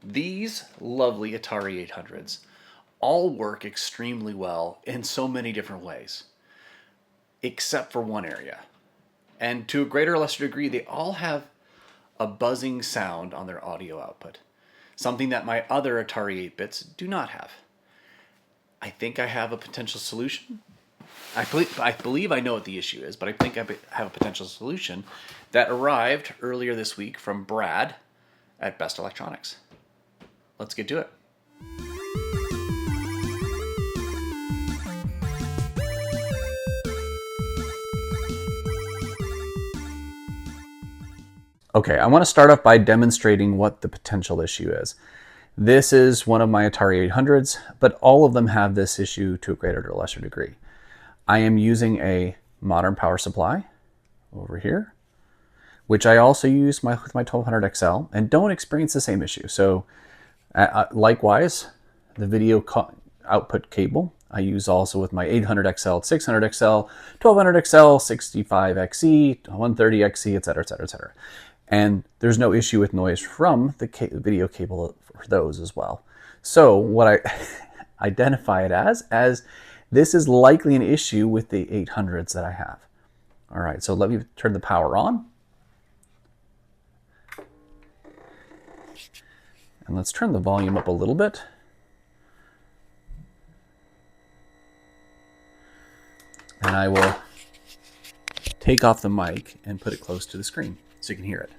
These lovely Atari 800s all work extremely well in so many different ways, except for one area. And to a greater or lesser degree, they all have a buzzing sound on their audio output, something that my other Atari 8-bits do not have. I think I have a potential solution. I believe I know what the issue is, but I think I have a potential solution that arrived earlier this week from Brad at Best Electronics. Let's get to it. Okay, I want to start off by demonstrating what the potential issue is. This is one of my Atari 800s, but all of them have this issue to a greater or lesser degree. I am using a modern power supply over here, which I also use with my 1200 XL and don't experience the same issue. So likewise, the video output cable I use also with my 800 XL, 600 XL, 1200 XL, 65XE, 130XE, etc., etc., etc. And there's no issue with noise from the video cable for those as well. So what I identify it as this is likely an issue with the 800s that I have. All right, so let me turn the power on. And let's turn the volume up a little bit. And I will take off the mic and put it close to the screen so you can hear it.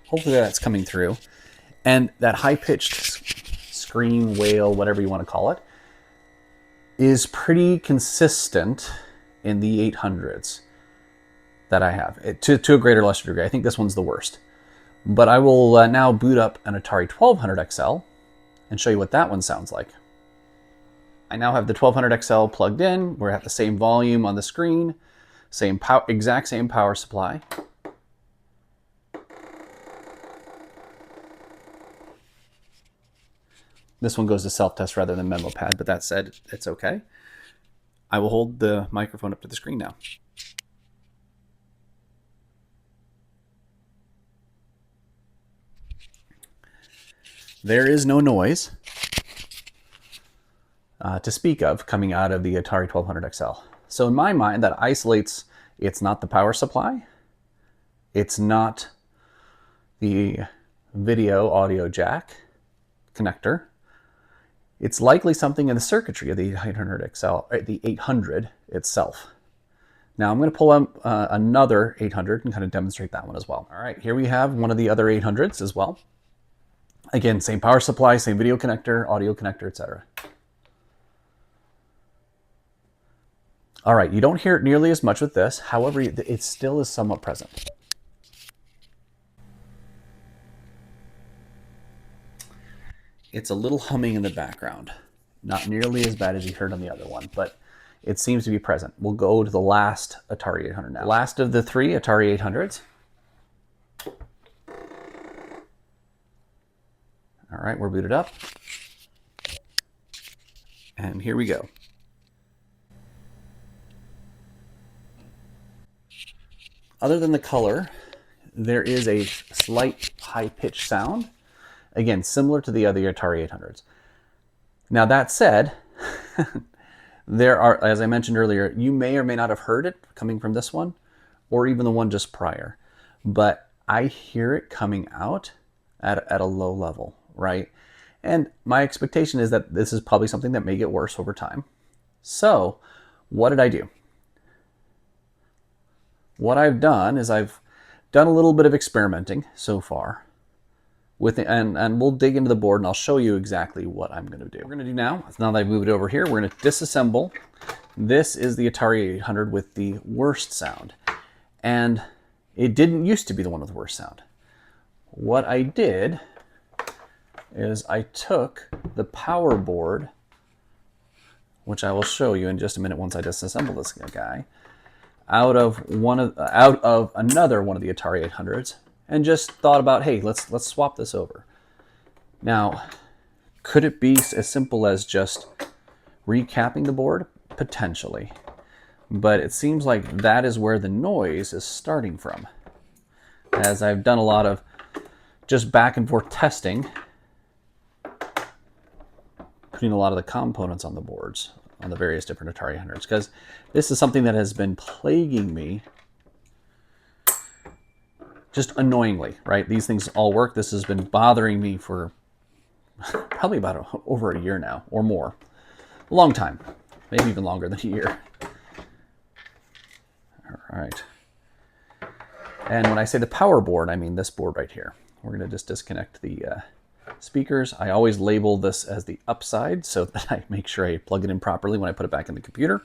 Hopefully that's coming through. And that high-pitched scream, wail, whatever you want to call it, is pretty consistent in the 800s that I have, to a greater or lesser degree. I think this one's the worst. But I will now boot up an Atari 1200 XL and show you what that one sounds like. I now have the 1200 XL plugged in. We're at the same volume on the screen, exact same power supply. This one goes to self-test rather than memo pad, but that said, it's okay. I will hold the microphone up to the screen now. There is no noise to speak of coming out of the Atari 1200 XL. So in my mind, that isolates, it's not the power supply, it's not the video audio jack connector. It's likely something in the circuitry of the 800 XL, the 800 itself. Now I'm going to pull out another 800 and kind of demonstrate that one as well. All right, here we have one of the other 800s as well. Again, same power supply, same video connector, audio connector, etc. All right, you don't hear it nearly as much with this. However, it still is somewhat present. It's a little humming in the background. Not nearly as bad as you heard on the other one, but it seems to be present. We'll go to the last Atari 800 now. Last of the three Atari 800s. All right, we're booted up. And here we go. Other than the color, there is a slight high-pitched sound. Again, similar to the other Atari 800s. Now that said, there are, as I mentioned earlier, you may or may not have heard it coming from this one, or even the one just prior. But I hear it coming out at a low level, right? And my expectation is that this is probably something that may get worse over time. So what did I do? What I've done is I've done a little bit of experimenting so far. And we'll dig into the board and I'll show you exactly what I'm going to do. What we're going to do now that I've moved it over here, we're going to disassemble. This is the Atari 800 with the worst sound. And it didn't used to be the one with the worst sound. What I did is I took the power board, which I will show you in just a minute once I disassemble this guy, out of another one of the Atari 800s. And just thought about, hey, let's swap this over. Now, could it be as simple as just recapping the board? Potentially. but it seems like that is where the noise is starting from. As I've done a lot of just back and forth testing, putting a lot of the components on the boards on the various different Atari 800s, because this is something that has been plaguing me just annoyingly, right? These things all work. This has been bothering me for probably about over a year now or more. A long time, maybe even longer than a year. All right. And when I say the power board, I mean this board right here. We're going to just disconnect the speakers. I always label this as the upside so that I make sure I plug it in properly when I put it back in the computer.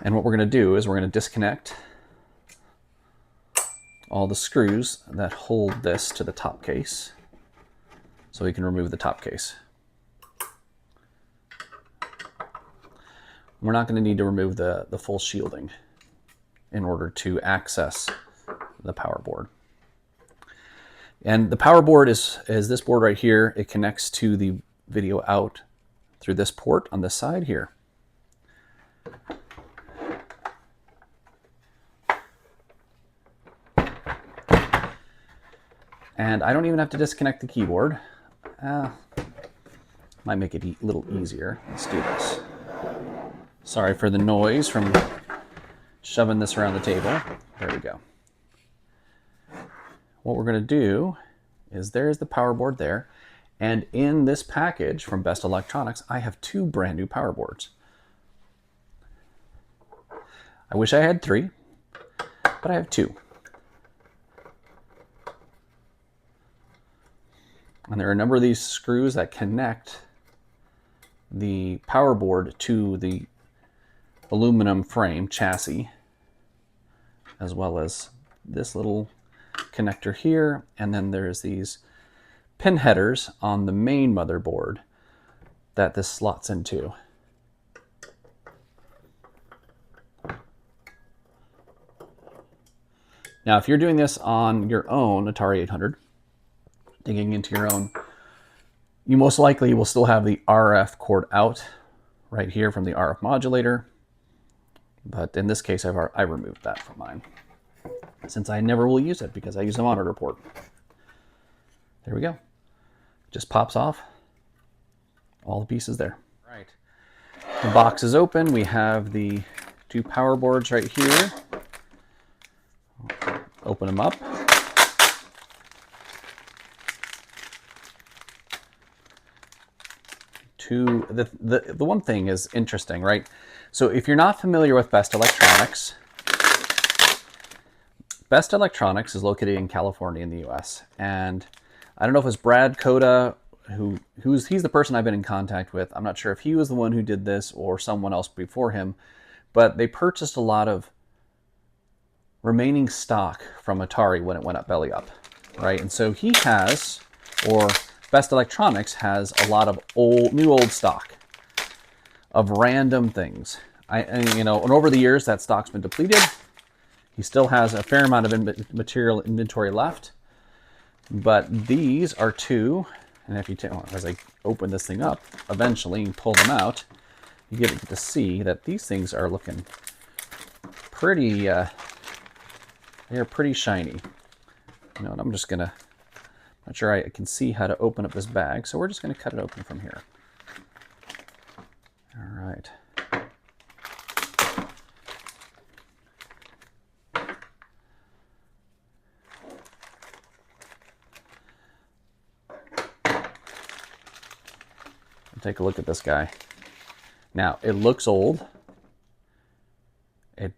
And what we're going to do is we're going to disconnect all the screws that hold this to the top case so we can remove the top case. We're not going to need to remove the full shielding in order to access the power board. And the power board is this board right here. It connects to the video out through this port on this side here. And I don't even have to disconnect the keyboard. Might make it a little easier. Let's do this. Sorry for the noise from shoving this around the table. There we go. What we're going to do is there's the power board there. And in this package from Best Electronics, I have 2 brand new power boards. I wish I had 3, but I have 2. And there are a number of these screws that connect the power board to the aluminum frame chassis, as well as this little connector here. And then there's these pin headers on the main motherboard that this slots into. Now, if you're doing this on your own Atari 800, digging into your own, you most likely will still have the RF cord out right here from the RF modulator. But in this case, I removed that from mine, since I never will use it because I use a monitor port. There we go. Just pops off. All the pieces there. Right. The box is open. We have the 2 power boards right here. Open them up. The one thing is interesting, right? So if you're not familiar with Best Electronics, Best Electronics is located in California in the US. And I don't know if it's Brad Coda, he's the person I've been in contact with. I'm not sure if he was the one who did this or someone else before him, but they purchased a lot of remaining stock from Atari when it went up belly up, right? And so he has, or Best Electronics has, a lot of new old stock of random things. And over the years that stock's been depleted. He still has a fair amount of material inventory left, but these are 2. And if you as I open this thing up, eventually and pull them out, you get to see that these things are looking pretty. They're pretty shiny. I'm just gonna. Not sure I can see how to open up this bag, so we're just going to cut it open from here. All right. Take a look at this guy. Now, it looks old. It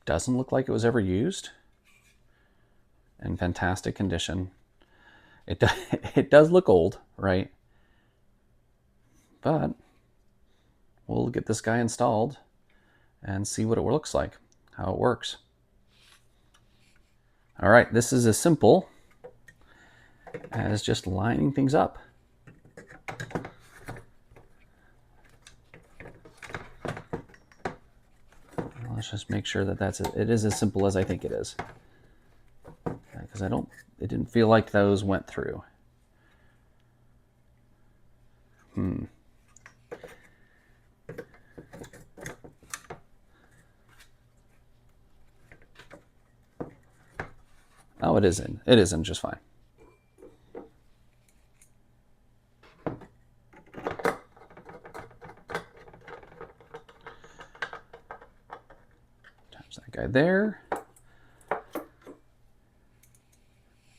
doesn't look like it was ever used. In fantastic condition. It does look old, right? But we'll get this guy installed and see what it looks like, how it works. All right, this is as simple as just lining things up. Let's just make sure that it is as simple as I think it is. Because it didn't feel like those went through. Oh, it is in. It is in just fine. Attach that guy there.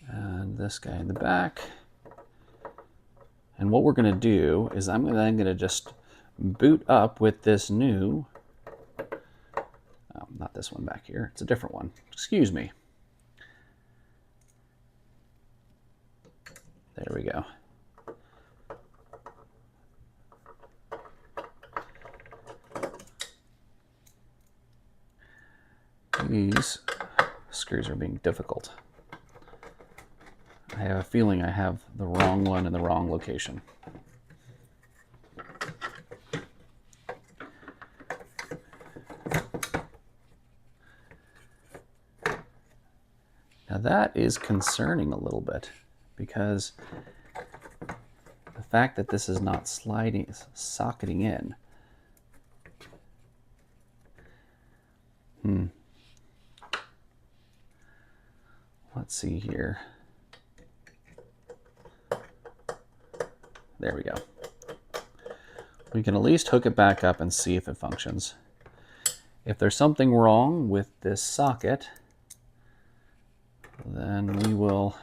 And this guy in the back. And what we're going to do is I'm then going to just boot up with this new, oh, not this one back here, it's a different one. Excuse me. There we go. These screws are being difficult. I have a feeling I have the wrong one in the wrong location. Now that is concerning a little bit, because the fact that this is not socketing in. Let's see here. There we go. We can at least hook it back up and see if it functions. If there's something wrong with this socket, then we'll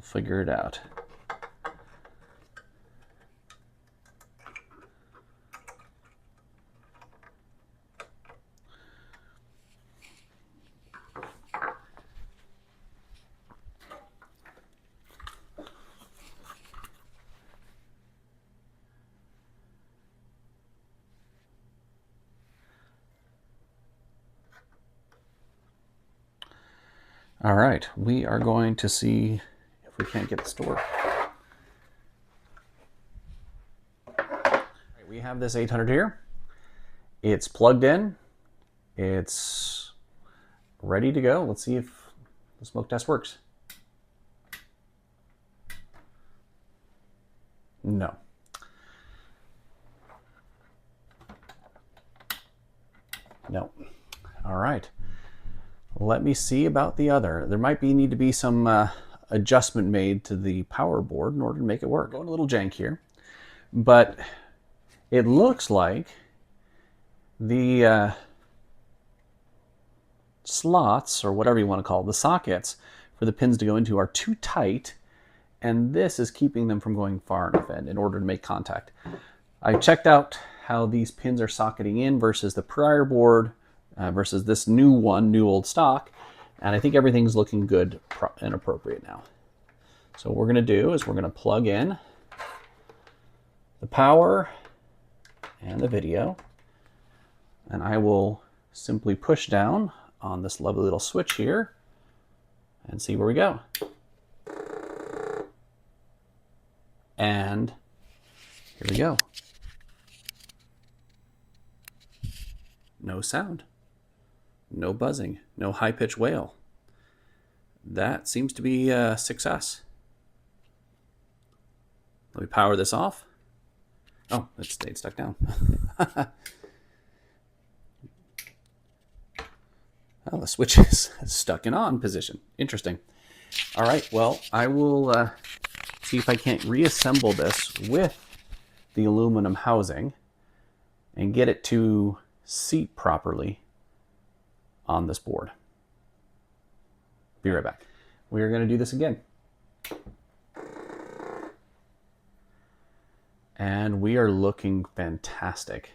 figure it out. All right, we are going to see if we can't get this to work. We have this 800 here. It's plugged in. It's ready to go. Let's see if the smoke test works. No. No. All right. Let me see about the other. There might need to be some adjustment made to the power board in order to make it work. Going a little jank here, but it looks like the slots, or whatever you want to call it, the sockets for the pins to go into are too tight, and this is keeping them from going far enough in order to make contact. I checked out how these pins are socketing in versus the prior board, versus this new one, new old stock, and I think everything's looking good and appropriate now. So what we're going to do is we're going to plug in the power and the video, and I will simply push down on this lovely little switch here and see where we go. And here we go. No sound. No buzzing, no high-pitched wail. That seems to be a success. Let me power this off. Oh, it stayed stuck down. Oh, the switch is stuck in on position. Interesting. All right, well, I will see if I can't reassemble this with the aluminum housing and get it to seat properly on this board. Be right back. We are going to do this again. And we are looking fantastic.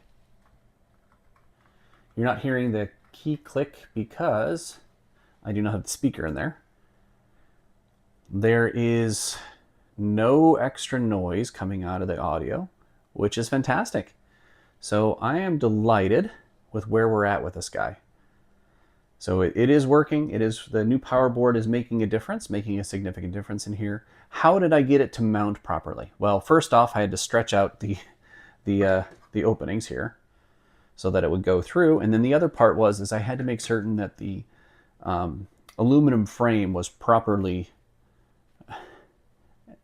You're not hearing the key click because I do not have the speaker in there. There is no extra noise coming out of the audio, which is fantastic. So I am delighted with where we're at with this guy. So it is working. The new power board is making a difference, making a significant difference in here. How did I get it to mount properly? Well, first off, I had to stretch out the openings here so that it would go through. And then the other part was I had to make certain that the aluminum frame was properly,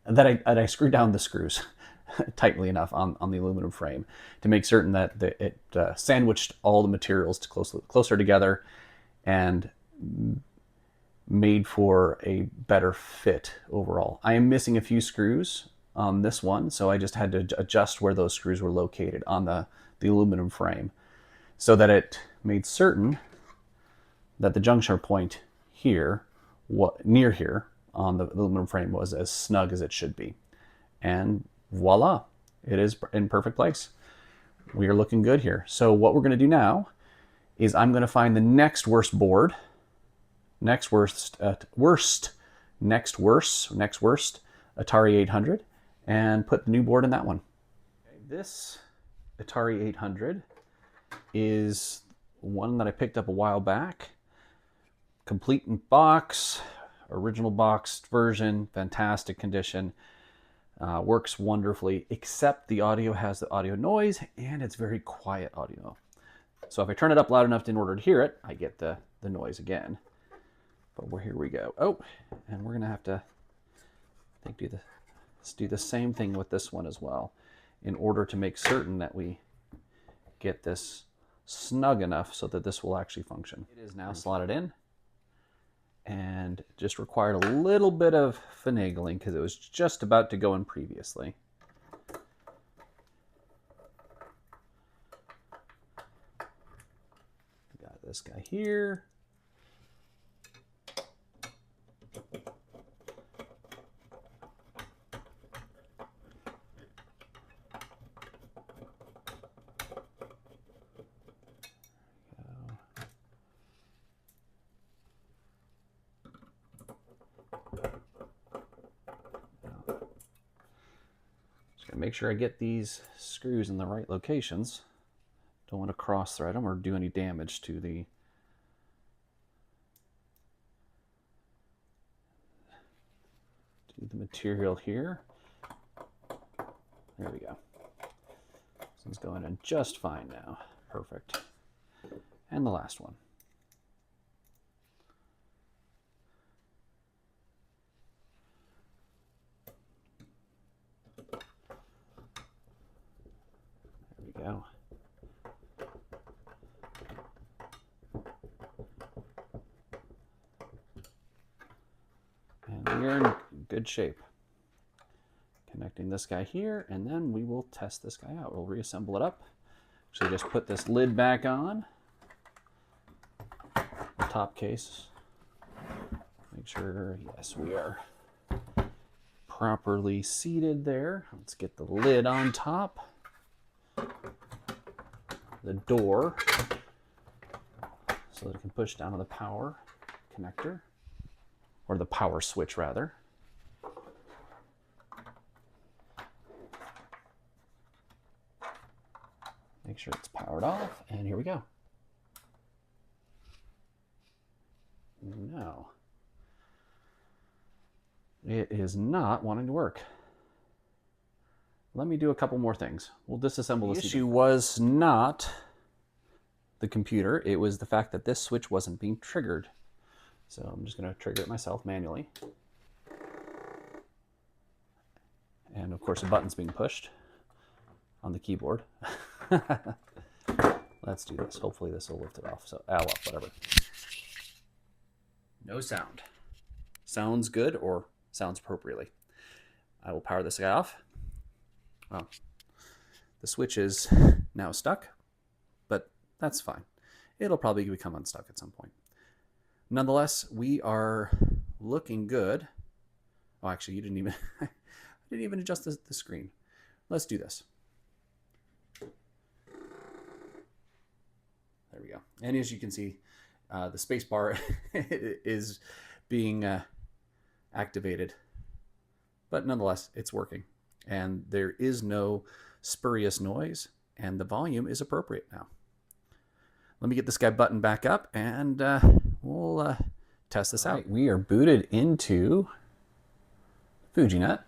that I screwed down the screws tightly enough on the aluminum frame to make certain that it sandwiched all the materials closer together. And made for a better fit overall. I am missing a few screws on this one, so I just had to adjust where those screws were located on the aluminum frame so that it made certain that the junction point here, near here on the aluminum frame, was as snug as it should be. And voila, it is in perfect place. We are looking good here. So what we're going to do now is I'm going to find the next worst board, next worst Atari 800, and put the new board in that one. Okay, this Atari 800 is one that I picked up a while back. Complete in box, original boxed version, fantastic condition. Works wonderfully, except the audio has the audio noise and it's very quiet audio. So if I turn it up loud enough in order to hear it, I get the noise again. But here we go. Oh, and we're gonna have to, I think, let's do the same thing with this one as well, in order to make certain that we get this snug enough so that this will actually function. It is now slotted in, and just required a little bit of finagling because it was just about to go in previously. Got this guy here. Make sure I get these screws in the right locations. Don't want to cross thread them or do any damage to the material here. There we go. This one's going in just fine now. Perfect. And the last one. Go. And we're in good shape. Connecting this guy here, and then we will test this guy out. We'll reassemble it up. So just put this lid back on. The top case. Make sure, yes, we are properly seated there. Let's get the lid on top. The door so that it can push down on the power connector, or the power switch rather. Make sure it's powered off, and here we go. No, it is not wanting to work. Let me do a couple more things. We'll disassemble this. The issue was not the computer. It was the fact that this switch wasn't being triggered. So I'm just going to trigger it myself manually. And of course, a button's being pushed on the keyboard. Let's do this. Hopefully this will lift it off. So, well, whatever. No sound. Sounds good or sounds appropriately. I will power this guy off. Well, the switch is now stuck, but that's fine. It'll probably become unstuck at some point. Nonetheless, we are looking good. Oh, actually, you didn't even I didn't even adjust the screen. Let's do this. There we go. And as you can see, the space bar is being activated, but nonetheless, it's working. And there is no spurious noise, and the volume is appropriate now. Let me get this guy buttoned back up, and we'll test this out. We are booted into FujiNet.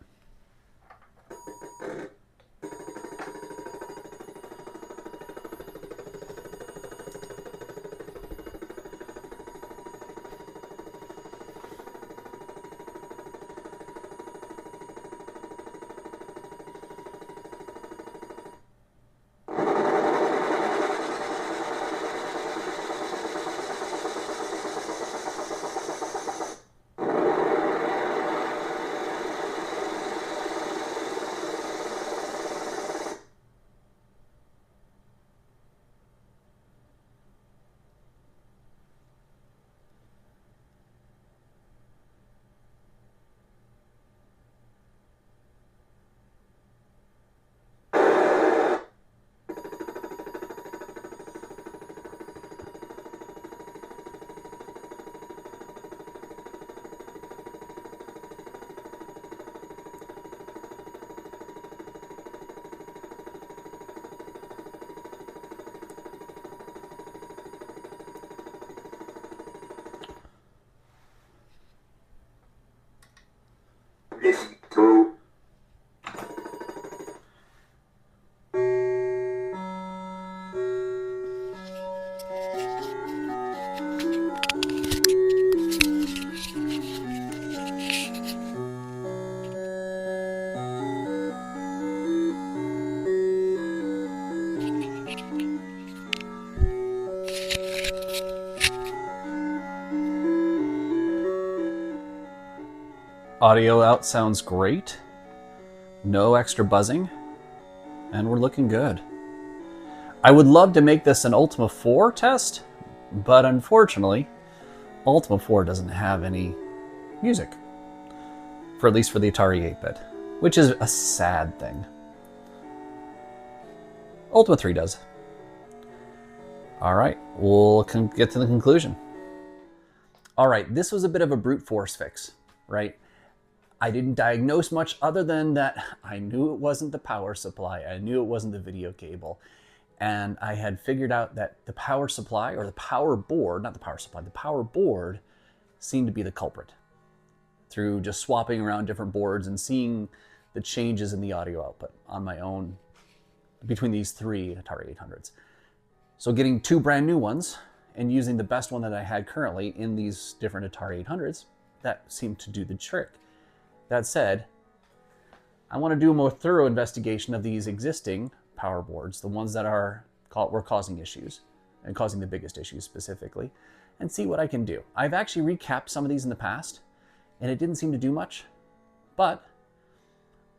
Audio out sounds great. No extra buzzing. And we're looking good. I would love to make this an Ultima 4 test, but unfortunately, Ultima 4 doesn't have any music. For at least for the Atari 8-bit, which is a sad thing. Ultima 3 does. All right, we'll get to the conclusion. All right, this was a bit of a brute force fix, right? I didn't diagnose much other than that I knew it wasn't the power supply. I knew it wasn't the video cable. And I had figured out that the power supply, or the power board, not the power supply, the power board seemed to be the culprit through just swapping around different boards and seeing the changes in the audio output on my own between these three Atari 800s. So getting two brand new ones and using the best one that I had currently in these different Atari 800s, that seemed to do the trick. That said, I want to do a more thorough investigation of these existing power boards, the ones that were causing issues and causing the biggest issues specifically, and see what I can do. I've actually recapped some of these in the past, and it didn't seem to do much, but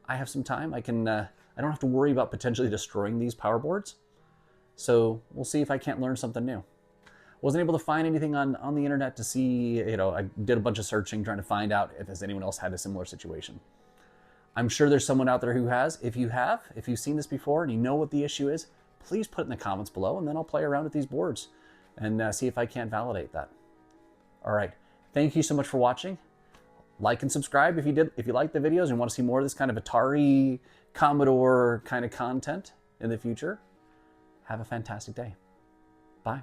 I have some time. I don't have to worry about potentially destroying these power boards. So we'll see if I can't learn something new. Wasn't able to find anything on the internet to see, I did a bunch of searching trying to find out if anyone else had a similar situation. I'm sure there's someone out there who has. If you've seen this before and you know what the issue is, please put it in the comments below, and then I'll play around with these boards and see if I can't validate that. All right, thank you so much for watching. Like and subscribe if you like the videos and want to see more of this kind of Atari, Commodore kind of content in the future. Have a fantastic day. Bye.